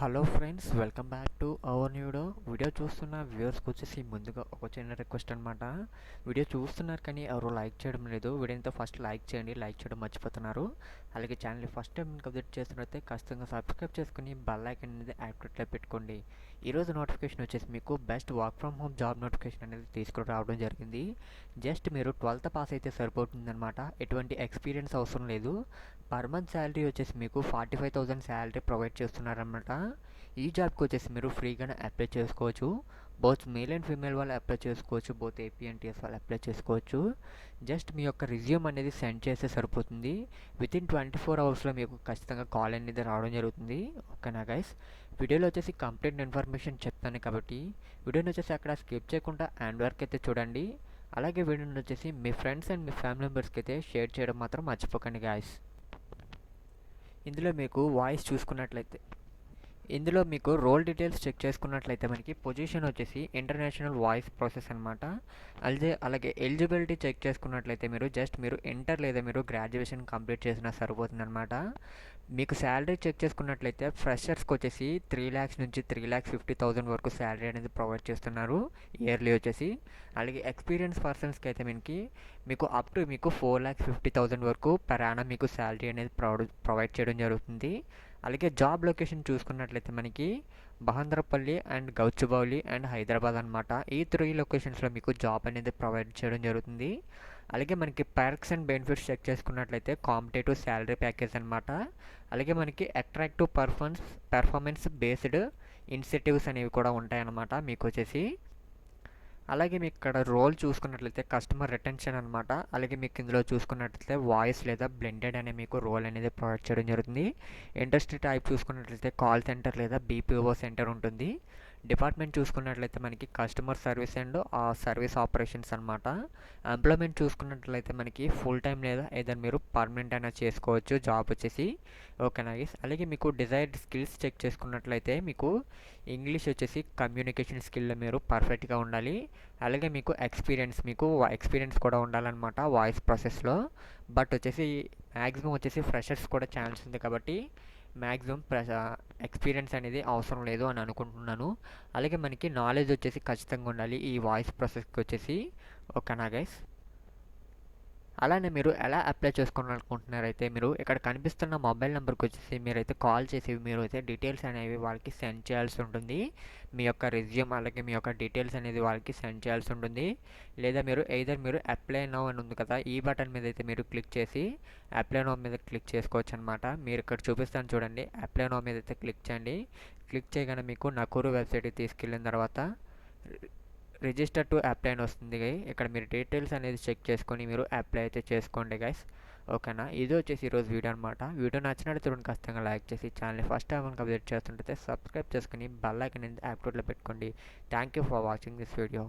Hello friends, welcome back to our video చూస్తున్న వ్యూవర్స్కి వచ్చేసి ముందుగా ఒక చిన్న రిక్వెస్ట్ అనమాట. వీడియో చూస్తున్నారు కానీ ఎవరు లైక్ చేయడం లేదు. వీడియోతో ఫస్ట్ లైక్ చేయండి, లైక్ చేయడం మర్చిపోతున్నారు. అలాగే ఛానల్ని ఫస్ట్ టైం విజిట్ చేస్తున్నట్లయితే ఖచ్చితంగా సబ్స్క్రైబ్ చేసుకుని బెల్ ఐకాన్ అనేది యాక్టివేట్లో పెట్టుకోండి. ఈరోజు నోటిఫికేషన్ వచ్చేసి మీకు best work from home job notification అనేది తీసుకుని రావడం జరిగింది. జస్ట్ మీరు 12th పాస్ అయితే సరిపోతుందన్నమాట. ఎటువంటి ఎక్స్పీరియన్స్ అవసరం లేదు. పర్ మంత్ శాలరీ వచ్చేసి మీకు 45,000 శాలరీ ప్రొవైడ్ చేస్తున్నారన్నమాట. ఈ జాబ్కి వచ్చేసి మీరు ఫ్రీగానే అప్లై చేసుకోవచ్చు. బోత్ మేల్ అండ్ ఫీమేల్ వాళ్ళు అప్లై చేసుకోవచ్చు. బోత్ ఏపీ అండ్ టీఎస్ వాళ్ళు అప్లై చేసుకోవచ్చు. జస్ట్ మీ యొక్క రిజ్యూమ్ అనేది సెండ్ చేస్తే సరిపోతుంది. వితిన్ 24 అవర్స్లో మీకు ఖచ్చితంగా కాల్ అనేది రావడం జరుగుతుంది. ఓకేనా గైస్? వీడియోలో వచ్చేసి కంప్లీట్ ఇన్ఫర్మేషన్ చెప్తాను కాబట్టి వీడియోని వచ్చేసి అక్కడ స్కిప్ చేయకుండా ఎండ్ వరకు అయితే చూడండి. అలాగే వీడియోని వచ్చేసి మీ ఫ్రెండ్స్ అండ్ మీ ఫ్యామిలీ మెంబర్స్కి అయితే షేర్ చేయడం మాత్రం మర్చిపోకండి గాయస్. ఇందులో మీకు వాయిస్ చూసుకున్నట్లయితే ఇందులో మీకు రోల్ డీటెయిల్స్ చెక్ చేసుకున్నట్లయితే మనకి పొజిషన్ వచ్చేసి ఇంటర్నేషనల్ వాయిస్ ప్రాసెస్ అనమాట. అలాగే ఎలిజిబిలిటీ చెక్ చేసుకున్నట్లయితే మీరు ఇంటర్ లేదా మీరు గ్రాడ్యుయేషన్ కంప్లీట్ చేసినా సరిపోతుంది అనమాట. మీకు శాలరీ చెక్ చేసుకున్నట్లయితే ఫ్రెషర్స్కి వచ్చేసి 3 lakhs నుంచి 3,50,000 వరకు శాలరీ అనేది ప్రొవైడ్ చేస్తున్నారు ఇయర్లీ వచ్చేసి. అలాగే ఎక్స్పీరియన్స్ పర్సన్స్కి అయితే మీకు అప్ టు మీకు 4,50,000 వరకు పర్ యానం మీకు శాలరీ అనేది ప్రొవైడ్ చేయడం జరుగుతుంది. అలాగే జాబ్ లొకేషన్ చూసుకున్నట్లయితే మనకి బహంద్రపల్లి అండ్ గౌచుబౌలి అండ్ హైదరాబాద్ అనమాట. ఈ 3 లొకేషన్స్లో మీకు జాబ్ అనేది ప్రొవైడ్ చేయడం జరుగుతుంది. అలాగే మనకి పర్క్స్ అండ్ బెనిఫిట్స్ చెక్ చేసుకున్నట్లయితే కాంపిటేటివ్ శాలరీ ప్యాకేజ్ అనమాట. అలాగే మనకి అట్రాక్టివ్ పర్ఫార్మెన్స్ బేస్డ్ ఇన్సెంటివ్స్ అనేవి కూడా ఉంటాయన్నమాట మీకు వచ్చేసి. అలాగే మీకు ఇక్కడ రోల్ చూసుకున్నట్లయితే కస్టమర్ రిటెన్షన్ అనమాట. అలాగే మీకు ఇందులో చూసుకున్నట్లయితే వాయిస్ లేదా బ్లెండెడ్ అనే మీకు రోల్ అనేది ప్రొవైడ్ చేయడం జరుగుతుంది. ఇండస్ట్రీ టైప్ చూసుకున్నట్లయితే కాల్ సెంటర్ లేదా బీపీఓ సెంటర్ ఉంటుంది. డిపార్ట్మెంట్ చూసుకున్నట్లయితే మనకి customer service and service operations అనమాట. ఎంప్లాయ్మెంట్ చూసుకున్నట్లయితే మనకి ఫుల్ టైం లేదా ఏదైనా మీరు పర్మనెంట్ అయినా చేసుకోవచ్చు జాబ్ వచ్చేసి. ఓకేనా గైస్? అలాగే మీకు డిజైర్డ్ స్కిల్స్ చెక్ చేసుకున్నట్లయితే మీకు ఇంగ్లీష్ వచ్చేసి కమ్యూనికేషన్ స్కిల్లో మీరు పర్ఫెక్ట్గా ఉండాలి. అలాగే మీకు ఎక్స్పీరియన్స్ కూడా ఉండాలన్నమాట వాయిస్ ప్రాసెస్లో. బట్ వచ్చేసి మ్యాక్సిమం వచ్చేసి ఫ్రెషర్స్ కూడా ఛాన్స్ ఉంది కాబట్టి మ్యాక్సిమం ఎక్స్పీరియన్స్ అనేది అవసరం లేదు అని అనుకుంటున్నాను. అలాగే మనకి నాలెడ్జ్ వచ్చేసి ఖచ్చితంగా ఉండాలి ఈ వాయిస్ ప్రాసెస్కి వచ్చేసి. ఓకేనా గైస్? అలానే మీరు ఎలా అప్లై చేసుకోవాలనుకుంటున్నారైతే మీరు ఇక్కడ కనిపిస్తున్న మొబైల్ నెంబర్కి వచ్చేసి మీరైతే కాల్ చేసి మీరు అయితే డీటెయిల్స్ అనేవి వాళ్ళకి సెండ్ చేయాల్సి ఉంటుంది. మీ యొక్క రెజ్యూమ్ అలాగే మీ యొక్క డీటెయిల్స్ అనేది వాళ్ళకి సెండ్ చేయాల్సి ఉంటుంది. లేదా మీరు అప్లై నౌ అని ఉంది కదా, ఈ బటన్ మీద అయితే మీరు క్లిక్ చేసి అప్లై నౌ మీద క్లిక్ చేసుకోవచ్చు అనమాట. మీరు ఇక్కడ చూపిస్తాను చూడండి. అప్లై నౌ మీద అయితే క్లిక్ చేయండి. క్లిక్ చేయగానే మీకు నకూరు వెబ్సైట్కి తీసుకెళ్ళిన తర్వాత రిజిస్టర్ టు అప్లై అని వస్తుంది. ఇక్కడ మీరు డీటెయిల్స్ అనేది చెక్ చేసుకొని మీరు అప్లై అయితే చేసుకోండి గైస్. ఓకేనా? ఇది వచ్చేసి ఈరోజు వీడియో అనమాట. వీడియో నచ్చినట్లయితే ఖచ్చితంగా లైక్ చేసి ఛానల్ని ఫస్ట్ టైం కనుక విజిట్ చేస్తుంటే సబ్స్క్రైబ్ చేసుకుని బెల్ ఐకాన్ అనేది యాక్టివేట్లో పెట్టుకోండి. Thank you for watching this video.